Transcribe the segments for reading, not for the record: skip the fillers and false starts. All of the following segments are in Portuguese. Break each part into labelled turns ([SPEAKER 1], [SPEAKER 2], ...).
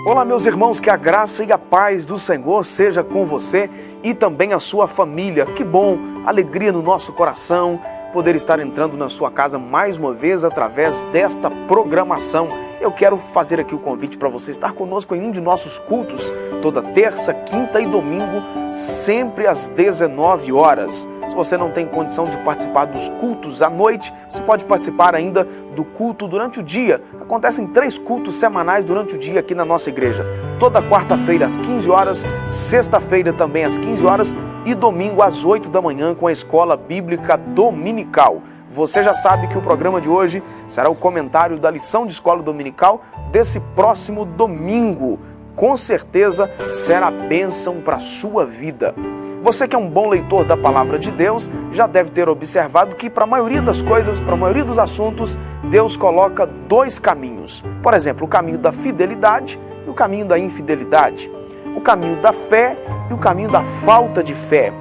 [SPEAKER 1] Olá, meus irmãos, que a graça e a paz do Senhor seja com você e também a sua família. Que bom, alegria no nosso coração poder estar entrando na sua casa mais uma vez através desta programação. Eu quero fazer aqui o convite para você estar conosco em um de nossos cultos, toda terça, quinta e domingo, sempre às 19 horas. Se você não tem condição de participar dos cultos à noite, você pode participar ainda do culto durante o dia. Acontecem 3 cultos semanais durante o dia aqui na nossa igreja. Toda quarta-feira às 15 horas, sexta-feira também às 15 horas e domingo às 8 da manhã com a Escola Bíblica Dominical. Você já sabe que o programa de hoje será o comentário da lição de escola dominical desse próximo domingo. Com certeza será bênção para a sua vida. Você que é um bom leitor da Palavra de Deus, já deve ter observado que para a maioria das coisas, para a maioria dos assuntos, Deus coloca 2 caminhos. Por exemplo, o caminho da fidelidade e o caminho da infidelidade. O caminho da fé e o caminho da falta de fé.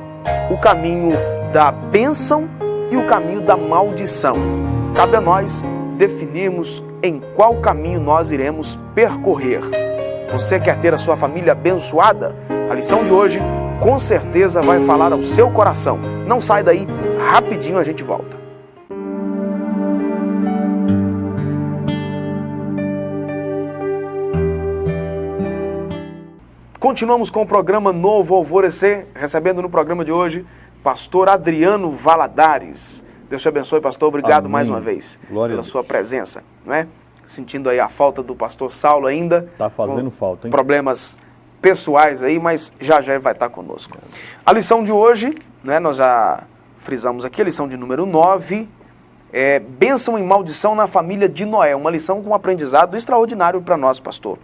[SPEAKER 1] O caminho da bênção e o caminho da maldição. Cabe a nós definirmos em qual caminho nós iremos percorrer. Você quer ter a sua família abençoada? A lição de hoje com certeza vai falar ao seu coração. Não sai daí, rapidinho a gente volta. Continuamos com o programa Novo Alvorecer, recebendo no programa de hoje pastor Adriano Valadares. Deus te abençoe, pastor. Obrigado. Amém. Mais uma vez pela sua presença, não é? Sentindo aí a falta do pastor Saulo ainda. Está fazendo falta, hein? Problemas pessoais aí, mas já ele vai estar conosco. A lição de hoje, né, nós já frisamos aqui, a lição de número 9, é bênção e maldição na família de Noé. Uma lição com um aprendizado extraordinário para nós, pastor.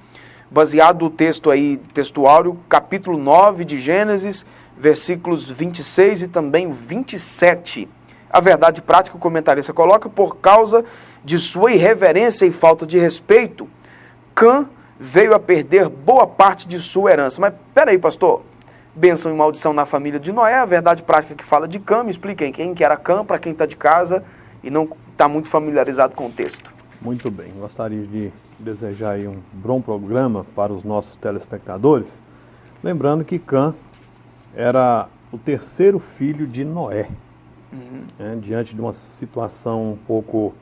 [SPEAKER 1] Baseado no texto aí, textuário, capítulo 9 de Gênesis, versículos 26 e também 27. A verdade prática, o comentarista coloca, por causa de sua irreverência e falta de respeito, Cã veio a perder boa parte de sua herança. Mas peraí, pastor, bênção e maldição na família de Noé, a verdade prática que fala de Cã, me expliquem quem que era Cã, para quem está de casa e não está muito familiarizado com o texto.
[SPEAKER 2] Muito bem, gostaria de desejar aí um bom programa para os nossos telespectadores, lembrando que Cã era o 3º filho de Noé. Diante de uma situação um pouco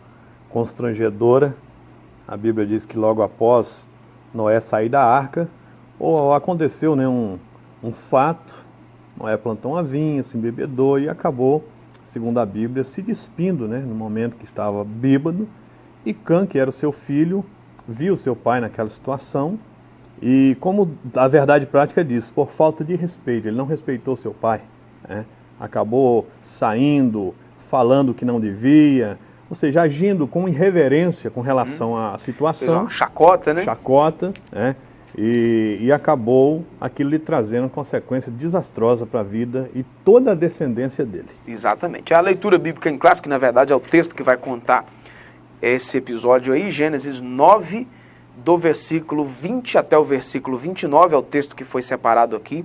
[SPEAKER 2] constrangedora, a Bíblia diz que logo após Noé sair da arca, ou aconteceu, né, um fato, Noé plantou uma vinha, se embebedou e acabou, segundo a Bíblia, se despindo, né, no momento que estava bêbado, e Cã, que era o seu filho, viu seu pai naquela situação, e como a verdade prática diz, por falta de respeito, ele não respeitou seu pai, né, acabou saindo, falando que não devia, ou seja, agindo com irreverência com relação à situação. Fez uma
[SPEAKER 1] chacota, né?
[SPEAKER 2] Chacota, né? E acabou aquilo lhe trazendo consequência desastrosa para a vida e toda a descendência dele.
[SPEAKER 1] Exatamente. A leitura bíblica em classe, que na verdade é o texto que vai contar esse episódio aí, Gênesis 9, do versículo 20 até o versículo 29, é o texto que foi separado aqui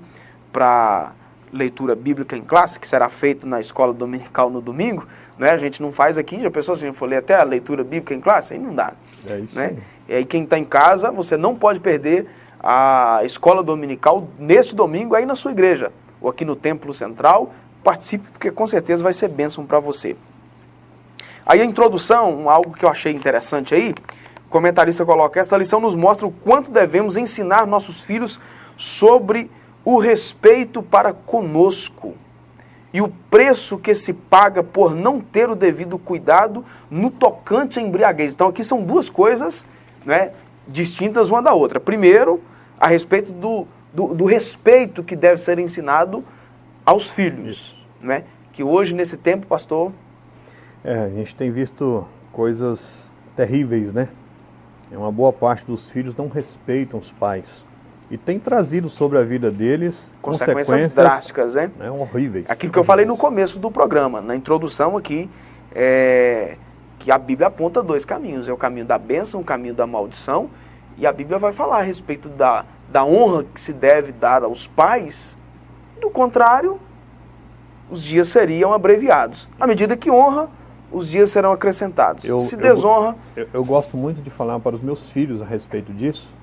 [SPEAKER 1] para leitura bíblica em classe, que será feito na escola dominical no domingo, né? A gente não faz aqui, já pensou se a gente for ler até a leitura bíblica em classe? Aí não dá. É isso, né? E aí quem está em casa, você não pode perder a escola dominical neste domingo aí na sua igreja, ou aqui no Templo Central, participe, porque com certeza vai ser bênção para você. Aí a introdução, algo que eu achei interessante aí, o comentarista coloca, esta lição nos mostra o quanto devemos ensinar nossos filhos sobre o respeito para conosco e o preço que se paga por não ter o devido cuidado no tocante à embriaguez. Então aqui são 2 coisas, né, distintas uma da outra. Primeiro, a respeito do respeito que deve ser ensinado aos filhos, né? Que hoje, nesse tempo, pastor...
[SPEAKER 2] a gente tem visto coisas terríveis, né? Uma boa parte dos filhos não respeitam os pais. E tem trazido sobre a vida deles consequências
[SPEAKER 1] drásticas, né?
[SPEAKER 2] Horríveis.
[SPEAKER 1] Aquilo que eu falei no começo do programa, na introdução aqui, que a Bíblia aponta 2 caminhos. É o caminho da bênção, o caminho da maldição. E a Bíblia vai falar a respeito da honra que se deve dar aos pais. Do contrário, os dias seriam abreviados. À medida que honra, os dias serão acrescentados. Se desonra...
[SPEAKER 2] Eu gosto muito de falar para os meus filhos a respeito disso,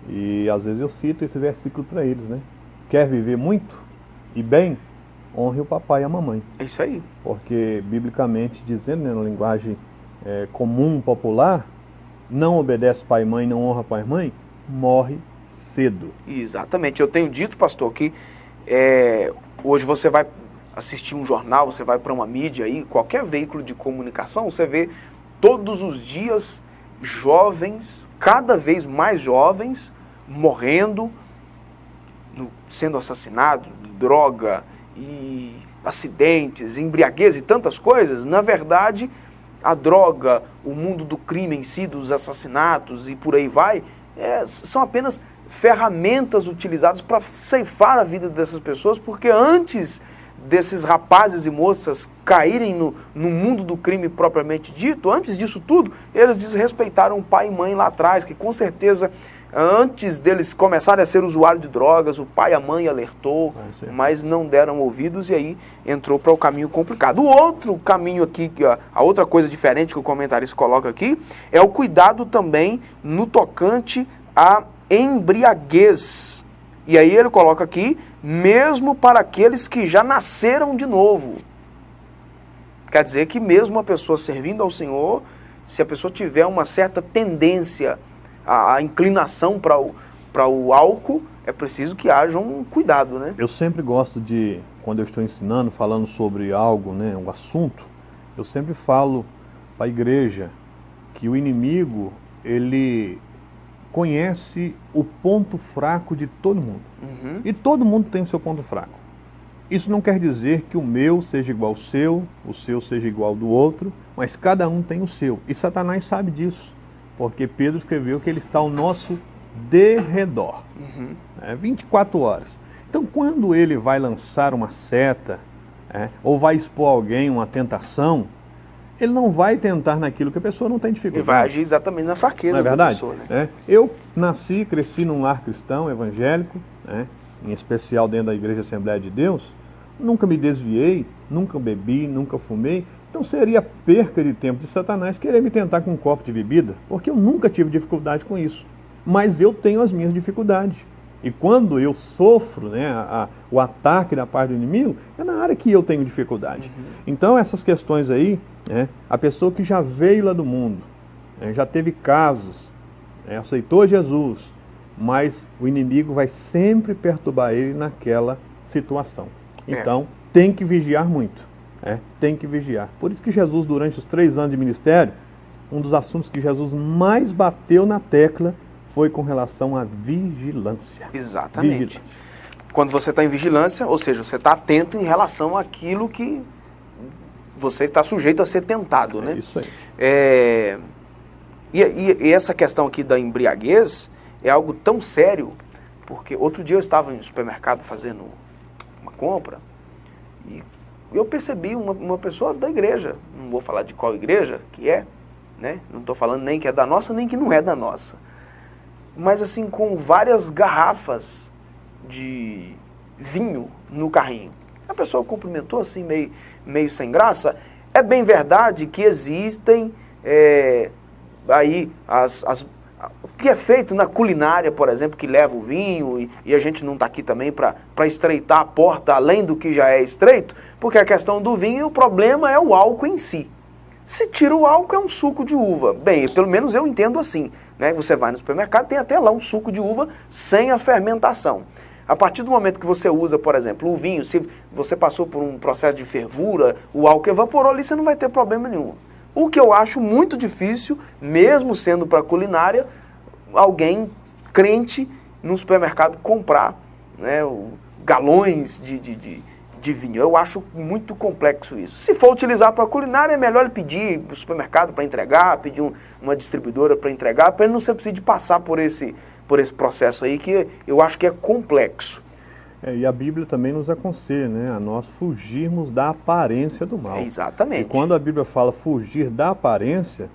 [SPEAKER 2] E às vezes eu cito esse versículo para eles, né? Quer viver muito e bem? Honre o papai e a mamãe.
[SPEAKER 1] É isso aí.
[SPEAKER 2] Porque, biblicamente dizendo, né, na linguagem comum, popular, não obedece pai e mãe, não honra pai e mãe, morre cedo.
[SPEAKER 1] Exatamente. Eu tenho dito, pastor, que hoje você vai assistir um jornal, você vai para uma mídia aí, qualquer veículo de comunicação, você vê todos os dias jovens, cada vez mais jovens, morrendo, sendo assassinados, droga e acidentes, embriaguez e tantas coisas. Na verdade, a droga, o mundo do crime em si, dos assassinatos e por aí vai, são apenas ferramentas utilizadas para ceifar a vida dessas pessoas, porque antes desses rapazes e moças caírem no mundo do crime propriamente dito, antes disso tudo, eles desrespeitaram o pai e mãe lá atrás, que com certeza, antes deles começarem a ser usuários de drogas, o pai e a mãe alertou, mas não deram ouvidos e aí entrou para o caminho complicado. O outro caminho aqui, a outra coisa diferente que o comentarista coloca aqui, é o cuidado também no tocante à embriaguez. E aí ele coloca aqui, mesmo para aqueles que já nasceram de novo. Quer dizer que mesmo a pessoa servindo ao Senhor, se a pessoa tiver uma certa tendência, a inclinação para o álcool, é preciso que haja um cuidado, né?
[SPEAKER 2] Eu sempre gosto de, quando eu estou ensinando, falando sobre algo, né, um assunto, eu sempre falo para a igreja que o inimigo, ele conhece o ponto fraco de todo mundo.
[SPEAKER 1] Uhum.
[SPEAKER 2] E todo mundo tem o seu ponto fraco. Isso não quer dizer que o meu seja igual ao seu, o seu seja igual ao do outro, mas cada um tem o seu. E Satanás sabe disso, porque Pedro escreveu que ele está ao nosso derredor.
[SPEAKER 1] Uhum.
[SPEAKER 2] 24 horas. Então, quando ele vai lançar uma seta, ou vai expor alguém uma tentação, ele não vai tentar naquilo que a pessoa não tem dificuldade.
[SPEAKER 1] Ele vai agir exatamente na fraqueza
[SPEAKER 2] não é verdade?
[SPEAKER 1] da pessoa, né?
[SPEAKER 2] Eu nasci, cresci num lar cristão, evangélico, em especial dentro da Igreja Assembleia de Deus, nunca me desviei, nunca bebi, nunca fumei, então seria perca de tempo de Satanás querer me tentar com um copo de bebida, porque eu nunca tive dificuldade com isso. Mas eu tenho as minhas dificuldades. E quando eu sofro o ataque da parte do inimigo, é na área que eu tenho dificuldade.
[SPEAKER 1] Uhum.
[SPEAKER 2] Então essas questões aí, a pessoa que já veio lá do mundo, já teve casos, aceitou Jesus, mas o inimigo vai sempre perturbar ele naquela situação. Então tem que vigiar muito, tem que vigiar. Por isso que Jesus, durante os 3 anos de ministério, um dos assuntos que Jesus mais bateu na tecla foi com relação à vigilância.
[SPEAKER 1] Exatamente.
[SPEAKER 2] Vigilância.
[SPEAKER 1] Quando você está em vigilância, ou seja, você está atento em relação àquilo que você está sujeito a ser tentado, né?
[SPEAKER 2] Isso aí.
[SPEAKER 1] E essa questão aqui da embriaguez é algo tão sério, porque outro dia eu estava no supermercado fazendo uma compra e eu percebi uma pessoa da igreja, não vou falar de qual igreja que é, né? Não estou falando nem que é da nossa, nem que não é da nossa. Mas assim, com várias garrafas de vinho no carrinho. A pessoa cumprimentou assim, meio sem graça. É bem verdade que existem aí o que é feito na culinária, por exemplo, que leva o vinho, e a gente não está aqui também para estreitar a porta além do que já é estreito, porque a questão do vinho, o problema é o álcool em si. Se tira o álcool, é um suco de uva. Bem, pelo menos eu entendo assim, né? Você vai no supermercado, tem até lá um suco de uva sem a fermentação. A partir do momento que você usa, por exemplo, o vinho, se você passou por um processo de fervura, o álcool evaporou ali, você não vai ter problema nenhum. O que eu acho muito difícil, mesmo sendo para culinária, alguém crente no supermercado comprar, né, galões de vinho. Eu acho muito complexo isso. Se for utilizar para culinária, é melhor ele pedir para o supermercado para entregar, pedir uma distribuidora para entregar, para ele não ser preciso de passar por esse processo aí, que eu acho que é complexo.
[SPEAKER 2] E a Bíblia também nos aconselha, né, a nós fugirmos da aparência do mal.
[SPEAKER 1] Exatamente.
[SPEAKER 2] E quando a Bíblia fala fugir da aparência,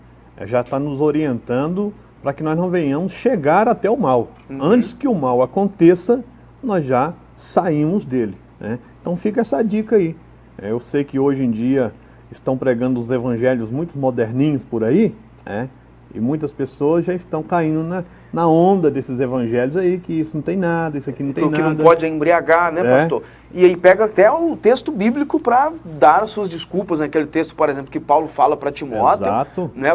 [SPEAKER 2] já está nos orientando para que nós não venhamos chegar até o mal.
[SPEAKER 1] Uhum.
[SPEAKER 2] Antes que o mal aconteça, nós já saímos dele, né? Então fica essa dica aí. Eu sei que hoje em dia estão pregando os evangelhos muito moderninhos por aí, E muitas pessoas já estão caindo na onda desses evangelhos aí, que isso não tem nada, isso aqui não tem
[SPEAKER 1] o que
[SPEAKER 2] nada.
[SPEAKER 1] não pode é embriagar, né, pastor? E aí pega até o texto bíblico para dar as suas desculpas, naquele texto, por exemplo, que Paulo fala para Timóteo.
[SPEAKER 2] Exato.
[SPEAKER 1] Né,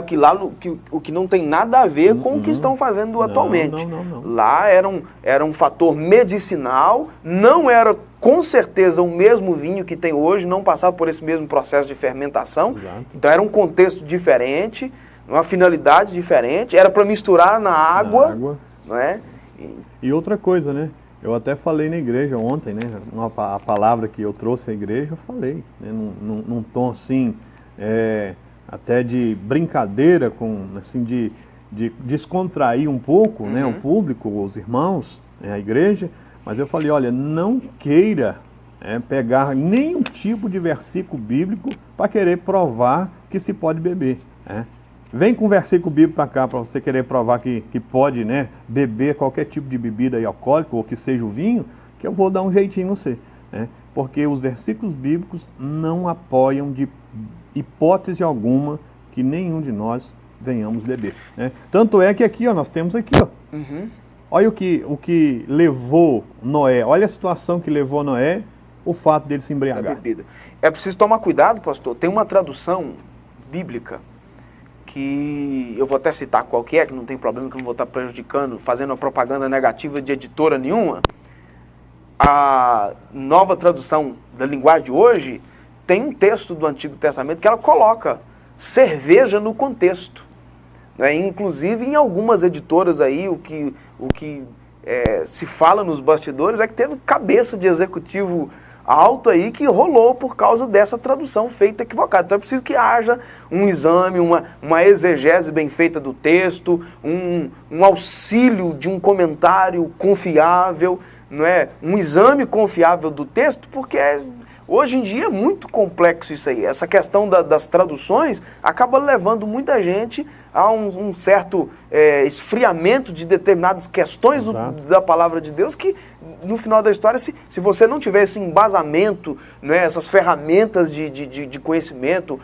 [SPEAKER 1] o que não tem nada a ver com o que estão fazendo atualmente.
[SPEAKER 2] Não.
[SPEAKER 1] Lá era um fator medicinal, não era com certeza o mesmo vinho que tem hoje, não passava por esse mesmo processo de fermentação.
[SPEAKER 2] Exato.
[SPEAKER 1] Então era um contexto diferente, uma finalidade diferente, era para misturar na água. Não é?
[SPEAKER 2] E outra coisa, né? Eu até falei na igreja ontem, né? A palavra que eu trouxe à igreja, eu falei, né? Num tom assim, até de brincadeira, assim, de descontrair um pouco, né? O público, os irmãos, né? A igreja. Mas eu falei, olha, não queira pegar nenhum tipo de versículo bíblico para querer provar que se pode beber, né? Vem com um versículo bíblico para cá, para você querer provar que pode, né, beber qualquer tipo de bebida alcoólica, ou que seja o vinho, que eu vou dar um jeitinho em você. Né? Porque os versículos bíblicos não apoiam de hipótese alguma que nenhum de nós venhamos beber. Né? Tanto é que aqui, ó, nós temos aqui, ó. Olha o que levou Noé, olha a situação que levou Noé, o fato dele se embriagar.
[SPEAKER 1] Bebida. É preciso tomar cuidado, pastor. Tem uma tradução bíblica que eu vou até citar qual que não tem problema, que eu não vou estar prejudicando, fazendo uma propaganda negativa de editora nenhuma. A nova tradução da linguagem de hoje tem um texto do Antigo Testamento que ela coloca cerveja no contexto. Né? Inclusive em algumas editoras aí, o que se fala nos bastidores é que teve cabeça de executivo alto aí que rolou por causa dessa tradução feita equivocada. Então é preciso que haja um exame, uma exegese bem feita do texto, um auxílio de um comentário confiável, não é? Um exame confiável do texto, porque hoje em dia é muito complexo isso aí. Essa questão das traduções acaba levando muita gente a um certo esfriamento de determinadas questões da palavra de Deus que, no final da história, se você não tiver esse embasamento, né, essas ferramentas de conhecimento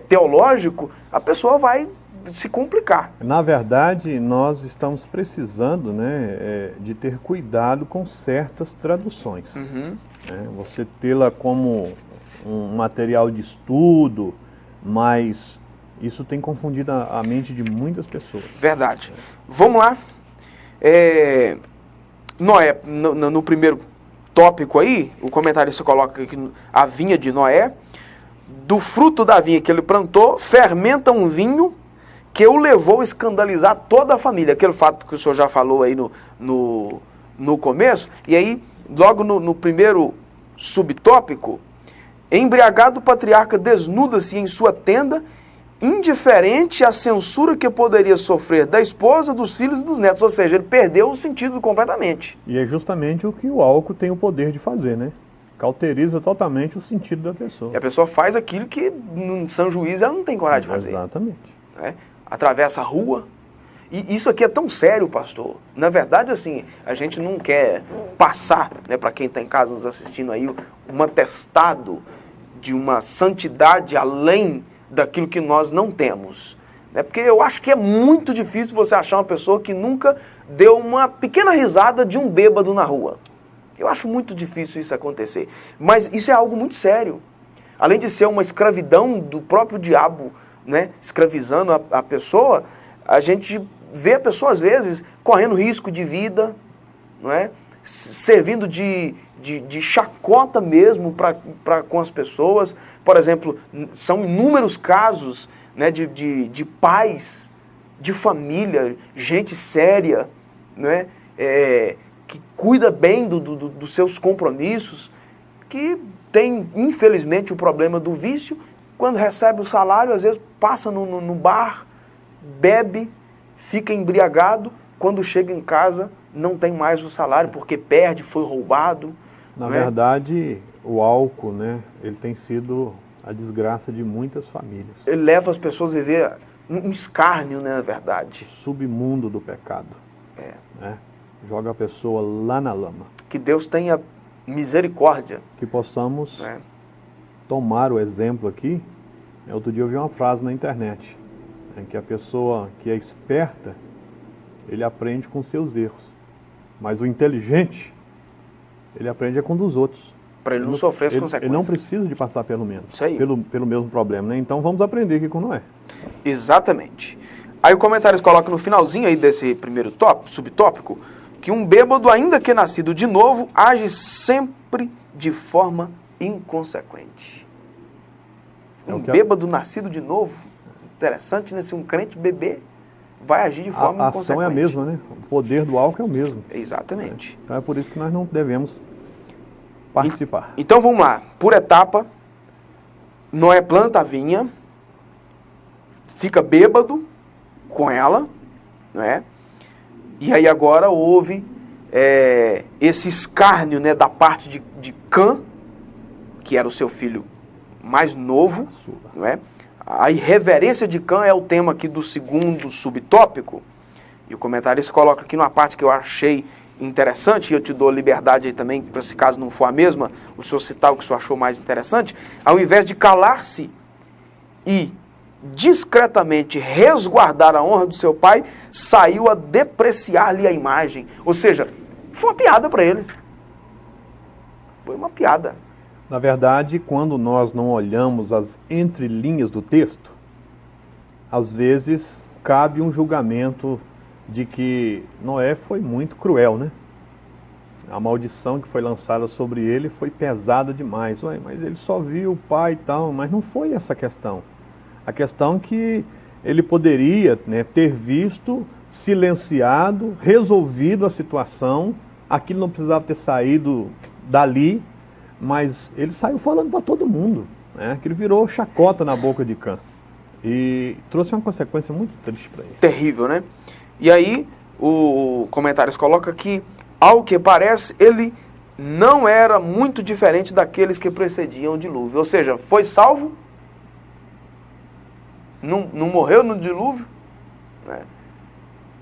[SPEAKER 1] teológico, a pessoa vai se complicar.
[SPEAKER 2] Na verdade, nós estamos precisando, né, de ter cuidado com certas traduções. Você tê-la como um material de estudo, mas isso tem confundido a mente de muitas pessoas.
[SPEAKER 1] Verdade. Vamos lá. Noé, no primeiro tópico aí, o comentarista coloca aqui a vinha de Noé. Do fruto da vinha que ele plantou, fermenta um vinho que o levou a escandalizar toda a família. Aquele fato que o senhor já falou aí no começo. E aí, logo no primeiro subtópico, embriagado o patriarca desnuda-se em sua tenda, indiferente à censura que poderia sofrer da esposa, dos filhos e dos netos. Ou seja, ele perdeu o sentido completamente.
[SPEAKER 2] E é justamente o que o álcool tem o poder de fazer, né? Cauteriza totalmente o sentido da pessoa. E
[SPEAKER 1] a pessoa faz aquilo que, no São Juiz, ela não tem coragem de fazer.
[SPEAKER 2] Exatamente.
[SPEAKER 1] Né? Atravessa a rua. E isso aqui é tão sério, pastor. Na verdade, assim, a gente não quer passar, né, para quem está em casa nos assistindo aí, um atestado de uma santidade além daquilo que nós não temos. Né? Porque eu acho que é muito difícil você achar uma pessoa que nunca deu uma pequena risada de um bêbado na rua. Eu acho muito difícil isso acontecer. Mas isso é algo muito sério. Além de ser uma escravidão do próprio diabo, né, escravizando a pessoa, a gente vê a pessoa, às vezes, correndo risco de vida, não é? Servindo de chacota mesmo com as pessoas. Por exemplo, são inúmeros casos, né, de pais, de família, gente séria, né, que cuida bem dos seus compromissos, que tem, infelizmente, o problema do vício. Quando recebe o salário, às vezes passa no bar, bebe, fica embriagado, quando chega em casa não tem mais o salário porque perde, foi roubado.
[SPEAKER 2] Na verdade, o álcool, né, ele tem sido a desgraça de muitas famílias.
[SPEAKER 1] Ele leva as pessoas a viver um escárnio, né, na verdade.
[SPEAKER 2] O submundo do pecado. Né? Joga a pessoa lá na lama.
[SPEAKER 1] Que Deus tenha misericórdia.
[SPEAKER 2] Que possamos tomar o exemplo aqui. Outro dia eu vi uma frase na internet. É que a pessoa que é esperta, ele aprende com seus erros. Mas o inteligente, ele aprende com dos outros.
[SPEAKER 1] Para ele não sofrer as consequências.
[SPEAKER 2] Ele não precisa de passar pelo mesmo.
[SPEAKER 1] Isso aí.
[SPEAKER 2] Pelo mesmo problema, né? Então vamos aprender aqui com Noé.
[SPEAKER 1] Exatamente. Aí o comentário coloca no finalzinho aí desse primeiro subtópico, que um bêbado, ainda que nascido de novo, age sempre de forma inconsequente. Um bêbado nascido de novo, interessante, né? Se um crente beber, vai agir de forma inconsequente.
[SPEAKER 2] A ação é a mesma, né? O poder do álcool é o mesmo.
[SPEAKER 1] Exatamente.
[SPEAKER 2] Então é por isso que nós não devemos participar.
[SPEAKER 1] Então vamos lá, por etapa, Noé planta a vinha, fica bêbado com ela, né? E aí agora houve esse escárnio, né, da parte de Cã, que era o seu filho mais novo, não é? A irreverência de Cã é o tema aqui do segundo subtópico, e o comentarista coloca aqui numa parte que eu achei interessante, e eu te dou liberdade aí também, para se caso não for a mesma, o senhor citar o que o senhor achou mais interessante, ao invés de calar-se e discretamente resguardar a honra do seu pai, saiu a depreciar-lhe a imagem. Ou seja, foi uma piada para ele. Foi uma piada.
[SPEAKER 2] Na verdade, quando nós não olhamos as entrelinhas do texto, às vezes cabe um julgamento de que Noé foi muito cruel, né? A maldição que foi lançada sobre ele foi pesada demais. Ué, mas ele só viu o pai e tal, mas não foi essa a questão. A questão que ele poderia, né, ter visto, silenciado, resolvido a situação, aquilo não precisava ter saído dali, mas ele saiu falando para todo mundo, né? Aquilo virou chacota na boca de Cã e trouxe uma consequência muito triste para ele.
[SPEAKER 1] Terrível, né? E aí, o comentário coloca que, ao que parece, ele não era muito diferente daqueles que precediam o dilúvio. Ou seja, foi salvo, não morreu no dilúvio, né?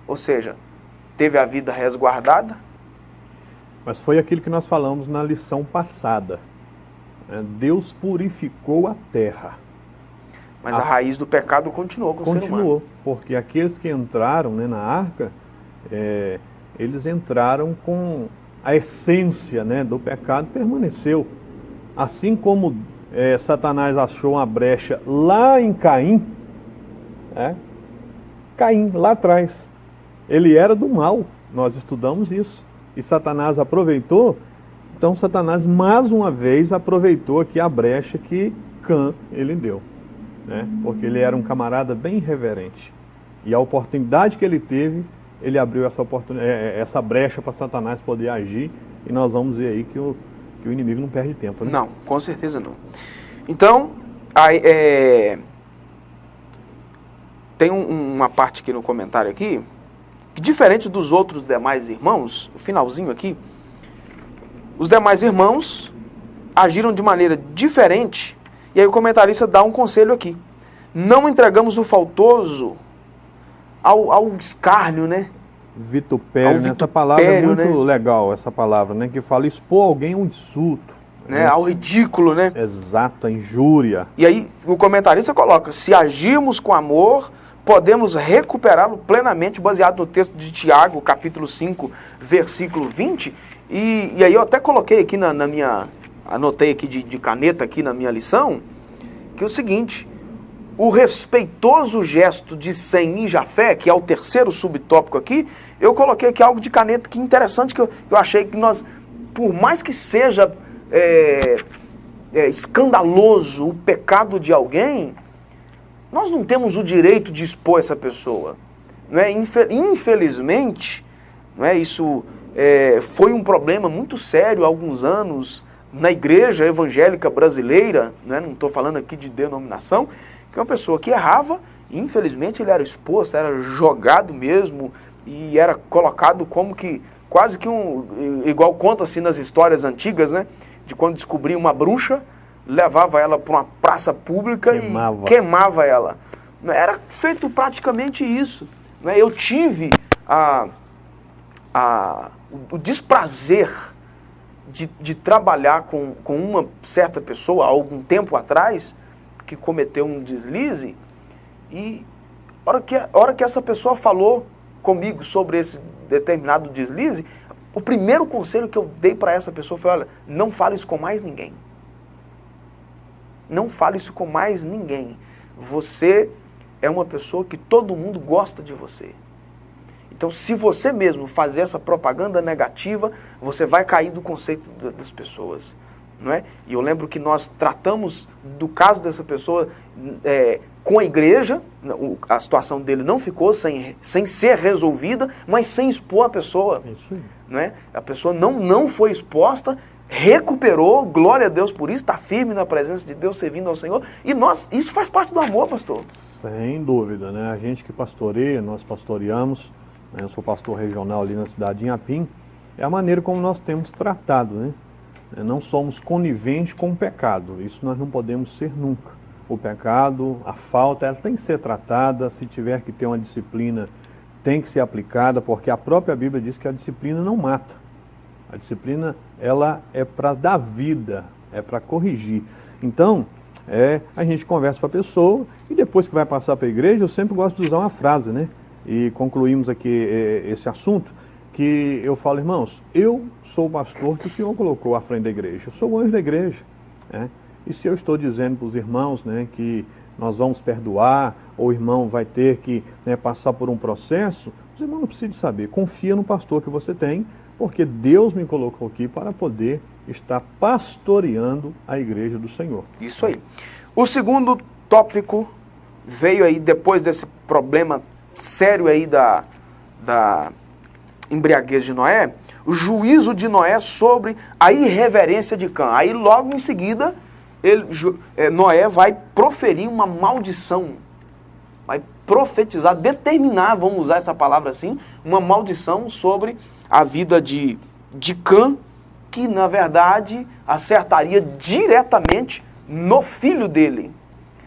[SPEAKER 1] Ou seja, teve a vida resguardada.
[SPEAKER 2] Mas foi aquilo que nós falamos na lição passada, né? Deus purificou a terra.
[SPEAKER 1] Mas a raiz do pecado continuou com o ser humano.
[SPEAKER 2] Continuou, porque aqueles que entraram, né, na arca, eles entraram com a essência, né, do pecado, permaneceu. Assim como Satanás achou uma brecha lá em Caim, Caim, lá atrás, ele era do mal, nós estudamos isso. E Satanás aproveitou, então Satanás mais uma vez aproveitou aqui a brecha que Cã ele deu, né? Porque ele era um camarada bem irreverente. E a oportunidade que ele teve, ele abriu essa brecha para Satanás poder agir, e nós vamos ver aí que o inimigo não perde tempo, né?
[SPEAKER 1] Não, com certeza não. Então, tem uma parte aqui no comentário aqui, que diferente dos outros demais irmãos, o finalzinho aqui, os demais irmãos agiram de maneira diferente, e aí o comentarista dá um conselho aqui. Não entregamos o faltoso ao escárnio, né?
[SPEAKER 2] Vitupério, né? Essa palavra é muito legal, essa palavra, né? Que fala expor alguém um insulto.
[SPEAKER 1] Né? Ao ridículo, né?
[SPEAKER 2] Exato, a injúria.
[SPEAKER 1] E aí o comentarista coloca, se agirmos com amor, podemos recuperá-lo plenamente, baseado no texto de Tiago, capítulo 5, versículo 20. E aí eu até coloquei aqui anotei aqui de caneta aqui na minha lição, que é o seguinte: o respeitoso gesto de Sem e Jafé, que é o terceiro subtópico aqui, eu coloquei aqui algo de caneta que interessante, que eu achei que nós, por mais que seja escandaloso o pecado de alguém, nós não temos o direito de expor essa pessoa. Não é? Infelizmente, não é? Isso foi um problema muito sério há alguns anos na igreja evangélica brasileira, não estou falando aqui de denominação, que uma pessoa que errava, infelizmente ele era exposto, era jogado mesmo, e era colocado como que, quase que igual conta-se nas histórias antigas, né? De quando descobria uma bruxa, levava ela para uma praça pública e queimava ela. Era feito praticamente isso. Eu tive o desprazer de trabalhar com uma certa pessoa há algum tempo atrás, que cometeu um deslize, e A hora que essa pessoa falou comigo sobre esse determinado deslize, o primeiro conselho que eu dei para essa pessoa foi, olha, não fale isso com mais ninguém. Não fale isso com mais ninguém. Você é uma pessoa que todo mundo gosta de você. Então, se você mesmo fazer essa propaganda negativa, você vai cair do conceito das pessoas. Não é? E eu lembro que nós tratamos do caso dessa pessoa com a igreja, a situação dele não ficou sem ser resolvida, mas sem expor a pessoa.
[SPEAKER 2] Isso aí.
[SPEAKER 1] Não é? A pessoa não foi exposta, recuperou, glória a Deus por isso, está firme na presença de Deus, servindo ao Senhor. E isso faz parte do amor, pastor.
[SPEAKER 2] Sem dúvida, né? A gente que pastoreia, nós pastoreamos, né? Eu sou pastor regional ali na cidade de Inhapim, é a maneira como nós temos tratado, né? Não somos coniventes com o pecado, isso nós não podemos ser nunca. O pecado, a falta, ela tem que ser tratada, se tiver que ter uma disciplina, tem que ser aplicada, porque a própria Bíblia diz que a disciplina não mata. A disciplina, ela é para dar vida, é para corrigir. Então, a gente conversa com a pessoa e depois que vai passar para a igreja, eu sempre gosto de usar uma frase, né? E concluímos aqui esse assunto, que eu falo, irmãos, eu sou o pastor que o Senhor colocou à frente da igreja, eu sou o anjo da igreja, né? E se eu estou dizendo para os irmãos, né, que nós vamos perdoar, ou o irmão vai ter que, né, passar por um processo, os irmãos não precisam saber, confia no pastor que você tem, porque Deus me colocou aqui para poder estar pastoreando a igreja do Senhor.
[SPEAKER 1] Isso aí. O segundo tópico veio aí depois desse problema sério aí da embriaguez de Noé, o juízo de Noé sobre a irreverência de Cã. Aí logo em seguida, Noé vai proferir uma maldição, vai profetizar, determinar, vamos usar essa palavra assim, uma maldição sobre a vida de Cã, que na verdade acertaria diretamente no filho dele.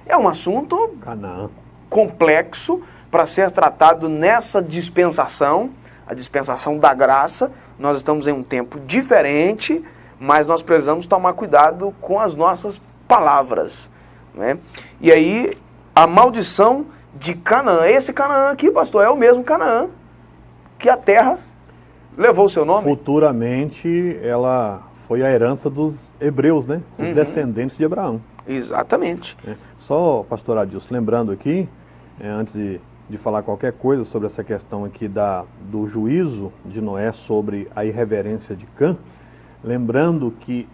[SPEAKER 1] É um assunto
[SPEAKER 2] Canaã.
[SPEAKER 1] Complexo para ser tratado nessa dispensação, a dispensação da graça. Nós estamos em um tempo diferente, mas nós precisamos tomar cuidado com as nossas palavras, né? E aí, a maldição de Canaã, esse Canaã aqui, pastor, é o mesmo Canaã que a terra levou o seu nome.
[SPEAKER 2] Futuramente, ela foi a herança dos hebreus, né? Os descendentes de Abraão.
[SPEAKER 1] Exatamente.
[SPEAKER 2] Só, pastor Adilson, lembrando aqui, antes de falar qualquer coisa sobre essa questão aqui do juízo de Noé sobre a irreverência de Cã, lembrando que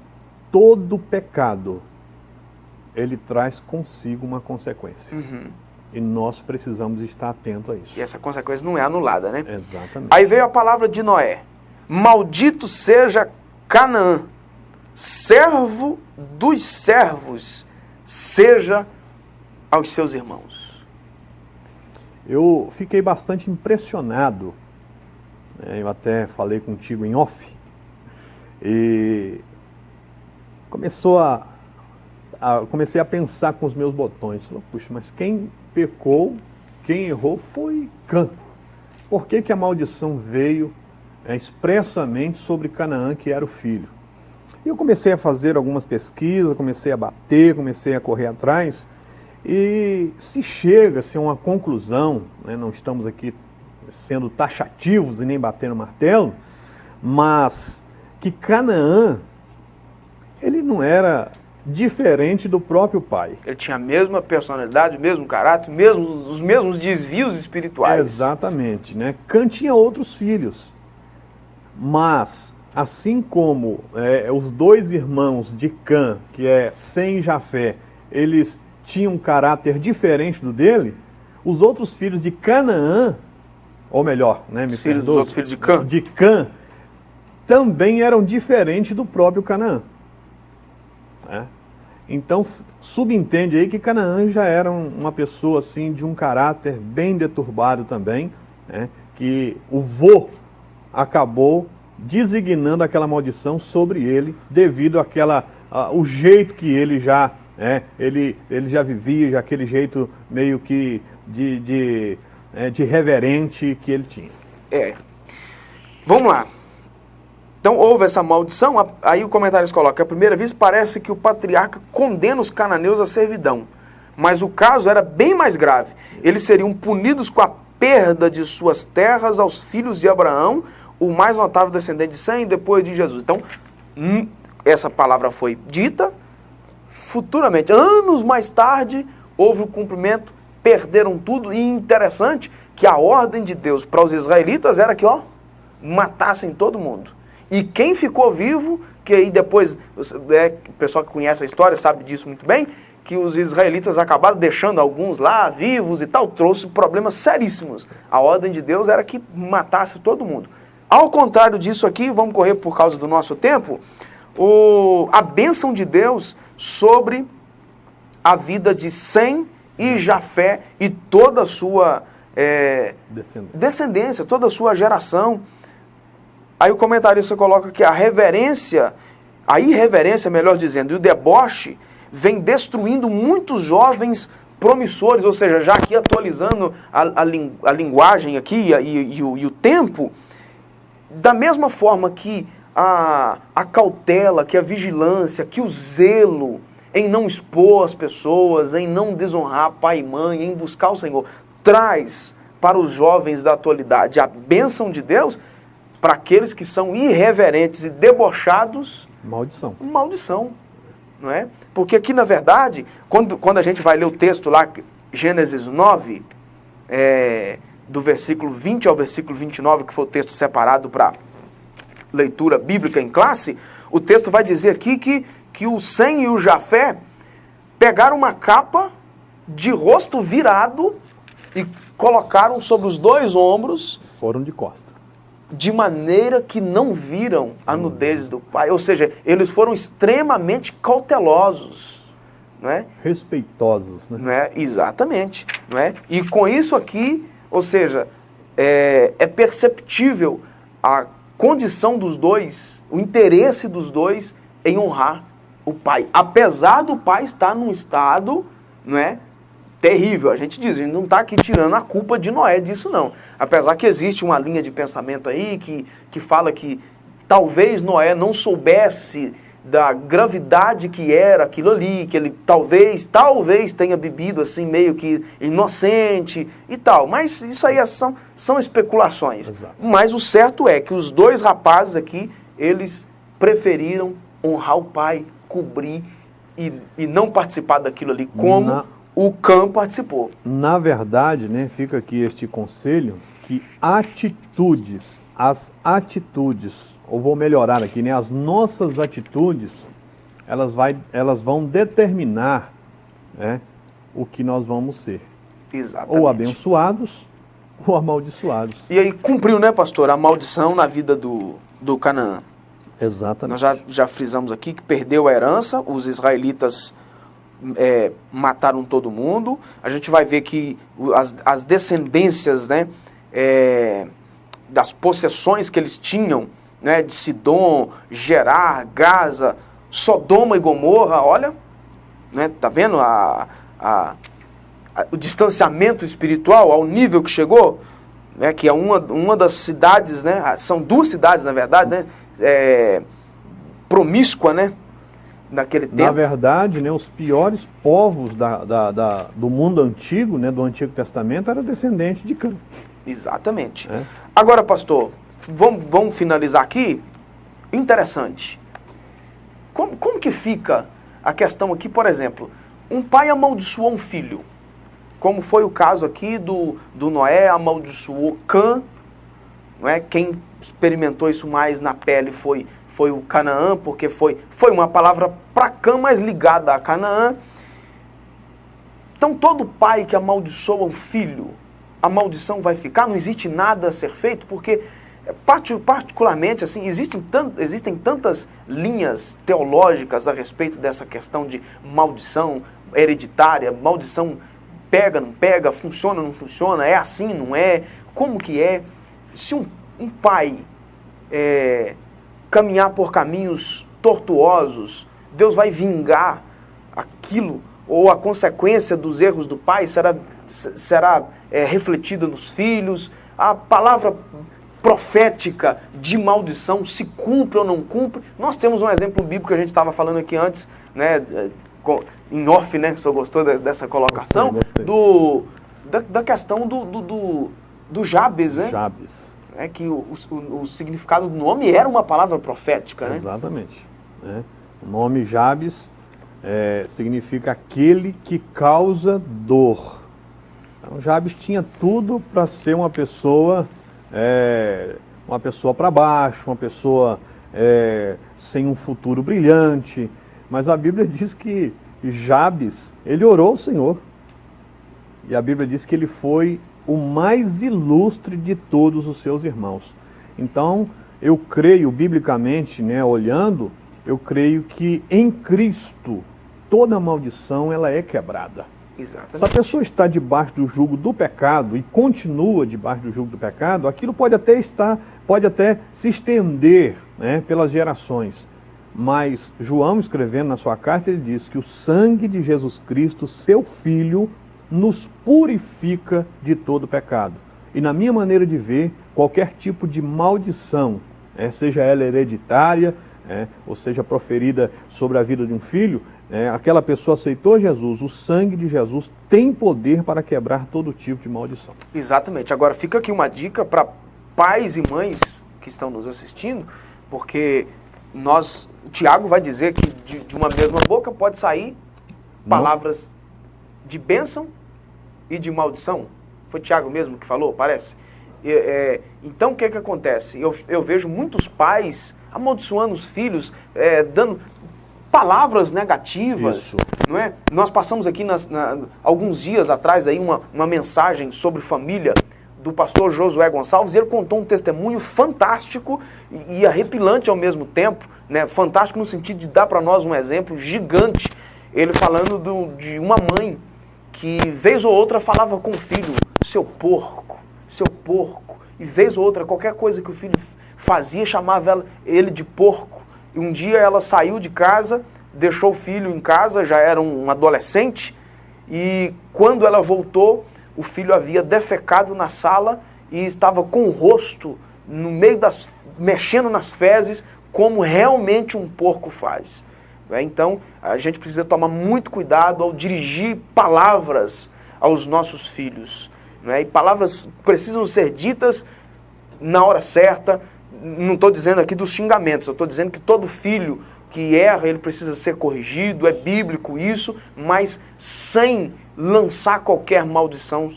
[SPEAKER 2] todo pecado, ele traz consigo uma consequência. E nós precisamos estar atentos a isso.
[SPEAKER 1] E essa consequência não é anulada, né?
[SPEAKER 2] Exatamente.
[SPEAKER 1] Aí veio a palavra de Noé. Maldito seja Canaã, servo dos servos, seja aos seus irmãos.
[SPEAKER 2] Eu fiquei bastante impressionado, né? Eu até falei contigo em off, e comecei a pensar com os meus botões. Puxa, mas quem pecou, quem errou foi Cã. Por que a maldição veio expressamente sobre Canaã, que era o filho? E eu comecei a fazer algumas pesquisas, comecei a bater, comecei a correr atrás, e se chega-se a uma conclusão, né, não estamos aqui sendo taxativos e nem batendo martelo, mas que Canaã, ele não era diferente do próprio pai.
[SPEAKER 1] Ele tinha a mesma personalidade, o mesmo caráter, os mesmos desvios espirituais.
[SPEAKER 2] Exatamente, né? Cã tinha outros filhos, mas assim como os dois irmãos de Cã, que é Sem e Jafé, eles tinham um caráter diferente do dele, os outros filhos de Canaã, ou melhor, né,
[SPEAKER 1] os filhos dos outros filhos
[SPEAKER 2] de Cã, também eram diferentes do próprio Canaã. Né? Então, subentende aí que Canaã já era uma pessoa assim de um caráter bem deturbado também, né? Que o vô acabou designando aquela maldição sobre ele devido o jeito que ele já ele já vivia, aquele jeito meio que de reverente que ele tinha.
[SPEAKER 1] Vamos lá. Então houve essa maldição, aí o comentário coloca, à primeira vista parece que o patriarca condena os cananeus à servidão, Mas o caso era bem mais grave. Eles seriam punidos com a perda de suas terras aos filhos de Abraão, o mais notável descendente de Sem, depois de Jesus. Então, essa palavra foi dita, futuramente, anos mais tarde, houve o cumprimento, perderam tudo, e interessante que a ordem de Deus para os israelitas era que, matassem todo mundo. E quem ficou vivo, que aí depois, o pessoal que conhece a história sabe disso muito bem, que os israelitas acabaram deixando alguns lá vivos e tal, trouxe problemas seríssimos. A ordem de Deus era que matasse todo mundo. Ao contrário disso aqui, vamos correr por causa do nosso tempo, a bênção de Deus sobre a vida de Sem e Jafé e toda a sua descendência, toda a sua geração. Aí o comentarista coloca que a irreverência, melhor dizendo, e o deboche vem destruindo muitos jovens promissores, ou seja, já aqui atualizando a linguagem aqui e o tempo, da mesma forma que a cautela, que a vigilância, que o zelo em não expor as pessoas, em não desonrar pai e mãe, em buscar o Senhor, traz para os jovens da atualidade a bênção de Deus. Para aqueles que são irreverentes e debochados, maldição, não é? Porque aqui, na verdade, quando a gente vai ler o texto lá, Gênesis 9, do versículo 20 ao versículo 29, que foi o texto separado para leitura bíblica em classe, o texto vai dizer aqui que o Sem e o Jafé pegaram uma capa de rosto virado e colocaram sobre os dois ombros.
[SPEAKER 2] Foram de costa.
[SPEAKER 1] De maneira que não viram a nudez do pai. Ou seja, eles foram extremamente cautelosos. Não é?
[SPEAKER 2] Respeitosos, né?
[SPEAKER 1] Não é? Exatamente. Não é? E com isso aqui, ou seja, é perceptível a condição dos dois, o interesse dos dois em honrar o pai. Apesar do pai estar num estado, não é? Terrível, a gente diz, a gente não está aqui tirando a culpa de Noé disso não. Apesar que existe uma linha de pensamento aí que fala que talvez Noé não soubesse da gravidade que era aquilo ali, que ele talvez tenha bebido assim meio que inocente e tal. Mas isso aí são especulações.
[SPEAKER 2] Exato. Mas
[SPEAKER 1] o certo é que os dois rapazes aqui, eles preferiram honrar o pai, cobrir e não participar daquilo ali como o Cã participou.
[SPEAKER 2] Na verdade, né, fica aqui este conselho que as atitudes, ou vou melhorar aqui, né, as nossas atitudes, elas vão determinar, né, o que nós vamos ser.
[SPEAKER 1] Exatamente.
[SPEAKER 2] Ou abençoados ou amaldiçoados.
[SPEAKER 1] E aí cumpriu, né, pastor, a maldição na vida do Canaã.
[SPEAKER 2] Exatamente.
[SPEAKER 1] Nós já frisamos aqui que perdeu a herança, os israelitas mataram todo mundo. A gente vai ver que as descendências, né, das possessões que eles tinham, né, de Sidom, Gerar, Gaza, Sodoma e Gomorra, olha, né, tá vendo o distanciamento espiritual ao nível que chegou, né, que é uma das cidades, né, são duas cidades na verdade, né, promíscua, né, naquele tempo.
[SPEAKER 2] Na verdade, né, os piores povos do mundo antigo, né, do Antigo Testamento, eram descendentes de Cã.
[SPEAKER 1] Exatamente. Agora, pastor, vamos finalizar aqui. Interessante. Como que fica a questão aqui, por exemplo, um pai amaldiçoou um filho, como foi o caso aqui do Noé, amaldiçoou Cã, não é? Quem experimentou isso mais na pele foi o Canaã, porque foi uma palavra para Cã, mas ligada a Canaã. Então, todo pai que amaldiçoa um filho, a maldição vai ficar, não existe nada a ser feito, porque, particularmente, assim, existem tantas linhas teológicas a respeito dessa questão de maldição hereditária, maldição pega, não pega, funciona, não funciona, é assim, não é, como que é? Se um pai caminhar por caminhos tortuosos, Deus vai vingar aquilo, ou a consequência dos erros do pai será refletida nos filhos. A palavra profética de maldição se cumpre ou não cumpre. Nós temos um exemplo bíblico que a gente estava falando aqui antes, né, em off, né? O senhor gostou dessa colocação?
[SPEAKER 2] Gostei.
[SPEAKER 1] Da questão do Jabes, né?
[SPEAKER 2] Jabes.
[SPEAKER 1] É que o significado do nome era uma palavra profética, né?
[SPEAKER 2] Exatamente. Né? O nome Jabes significa aquele que causa dor. Então, Jabes tinha tudo para ser uma pessoa para baixo, uma pessoa sem um futuro brilhante. Mas a Bíblia diz que Jabes, ele orou ao Senhor. E a Bíblia diz que ele foi o mais ilustre de todos os seus irmãos. Então, eu creio, biblicamente, né, olhando, eu creio que em Cristo toda maldição ela é quebrada.
[SPEAKER 1] Exatamente.
[SPEAKER 2] Se a pessoa está debaixo do jugo do pecado e continua debaixo do jugo do pecado, aquilo pode até se estender, né, pelas gerações. Mas João, escrevendo na sua carta, ele diz que o sangue de Jesus Cristo, seu Filho, nos purifica de todo pecado. E na minha maneira de ver, qualquer tipo de maldição, seja ela hereditária, ou seja proferida sobre a vida de um filho, aquela pessoa aceitou Jesus, o sangue de Jesus tem poder para quebrar todo tipo de maldição.
[SPEAKER 1] Exatamente. Agora fica aqui uma dica para pais e mães que estão nos assistindo, porque o Tiago vai dizer que de uma mesma boca pode sair palavras de bênção e de maldição. Foi Tiago mesmo que falou, parece. Então o que acontece? Eu vejo muitos pais amaldiçoando os filhos, dando palavras negativas.
[SPEAKER 2] Isso.
[SPEAKER 1] Não é? Nós passamos aqui alguns dias atrás aí uma mensagem sobre família do pastor Josué Gonçalves, e ele contou um testemunho fantástico e arrepilante ao mesmo tempo, né? Fantástico no sentido de dar para nós um exemplo gigante. Ele falando de uma mãe que vez ou outra falava com o filho, seu porco, e vez ou outra, qualquer coisa que o filho fazia, chamava ele de porco. E um dia ela saiu de casa, deixou o filho em casa, já era um adolescente, e quando ela voltou, o filho havia defecado na sala e estava com o rosto no meio mexendo nas fezes, como realmente um porco faz. Então, a gente precisa tomar muito cuidado ao dirigir palavras aos nossos filhos. E palavras precisam ser ditas na hora certa. Não estou dizendo aqui dos xingamentos, eu estou dizendo que todo filho que erra, ele precisa ser corrigido, é bíblico isso, mas sem lançar qualquer maldição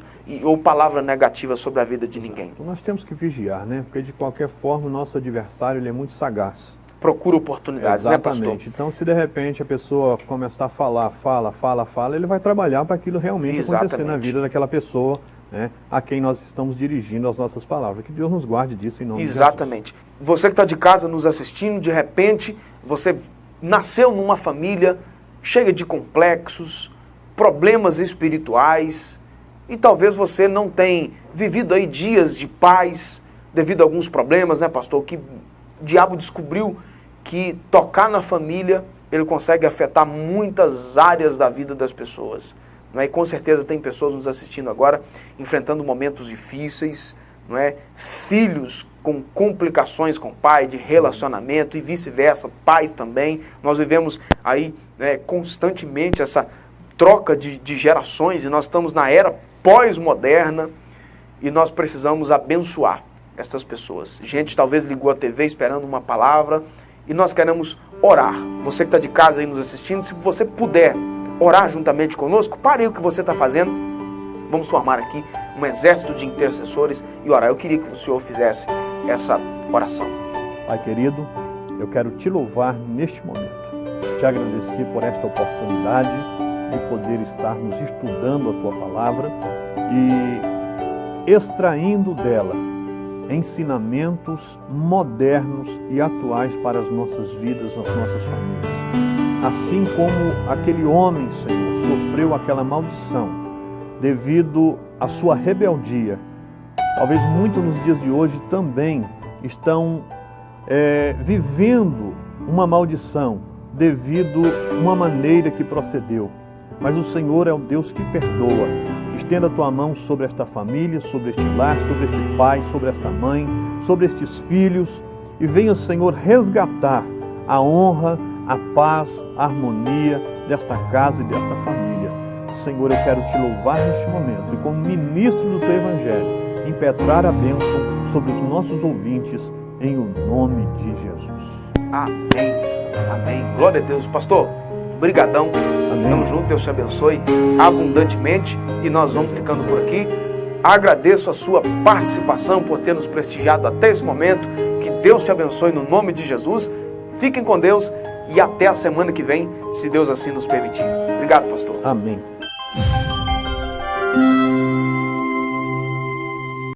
[SPEAKER 1] ou palavra negativa sobre a vida de ninguém.
[SPEAKER 2] Então nós temos que vigiar, né? Porque de qualquer forma o nosso adversário ele é muito sagaz.
[SPEAKER 1] Procura oportunidades,
[SPEAKER 2] exatamente,
[SPEAKER 1] né, pastor?
[SPEAKER 2] Então, se de repente a pessoa começar a fala, ele vai trabalhar para aquilo realmente acontecer na vida daquela pessoa, né, a quem nós estamos dirigindo as nossas palavras. Que Deus nos guarde disso em nome de Jesus.
[SPEAKER 1] Exatamente. Você que está de casa nos assistindo, de repente, você nasceu numa família cheia de complexos, problemas espirituais, e talvez você não tenha vivido aí dias de paz devido a alguns problemas, né, pastor? Que o diabo descobriu que tocar na família, ele consegue afetar muitas áreas da vida das pessoas. Não é? E com certeza tem pessoas nos assistindo agora, enfrentando momentos difíceis, não é? Filhos com complicações com o pai, de relacionamento e vice-versa, pais também. Nós vivemos aí, né, constantemente essa troca de gerações, e nós estamos na era pós-moderna e nós precisamos abençoar essas pessoas. Gente talvez ligou a TV esperando uma palavra e nós queremos orar. Você que está de casa aí nos assistindo, se você puder orar juntamente conosco, pare o que você está fazendo. Vamos formar aqui um exército de intercessores e orar. Eu queria que o Senhor fizesse essa oração.
[SPEAKER 2] Pai querido, eu quero te louvar neste momento. Te agradecer por esta oportunidade de poder estarmos estudando a Tua Palavra e extraindo dela ensinamentos modernos e atuais para as nossas vidas, as nossas famílias. Assim como aquele homem, Senhor, sofreu aquela maldição devido à sua rebeldia, talvez muitos nos dias de hoje também estão vivendo uma maldição devido a uma maneira que procedeu. Mas o Senhor é o Deus que perdoa. Estenda a tua mão sobre esta família, sobre este lar, sobre este pai, sobre esta mãe, sobre estes filhos, e venha, Senhor, resgatar a honra, a paz, a harmonia, desta casa e desta família. Senhor, eu quero te louvar neste momento e, como ministro do teu Evangelho, impetrar a bênção sobre os nossos ouvintes, em o nome de Jesus.
[SPEAKER 1] Amém. Amém. Glória a Deus. Pastor, brigadão.
[SPEAKER 2] Amém.
[SPEAKER 1] Tamo junto, Deus te abençoe abundantemente e nós vamos ficando por aqui. Agradeço a sua participação por ter nos prestigiado até esse momento. Que Deus te abençoe no nome de Jesus. Fiquem com Deus e até a semana que vem, se Deus assim nos permitir. Obrigado, pastor.
[SPEAKER 2] Amém.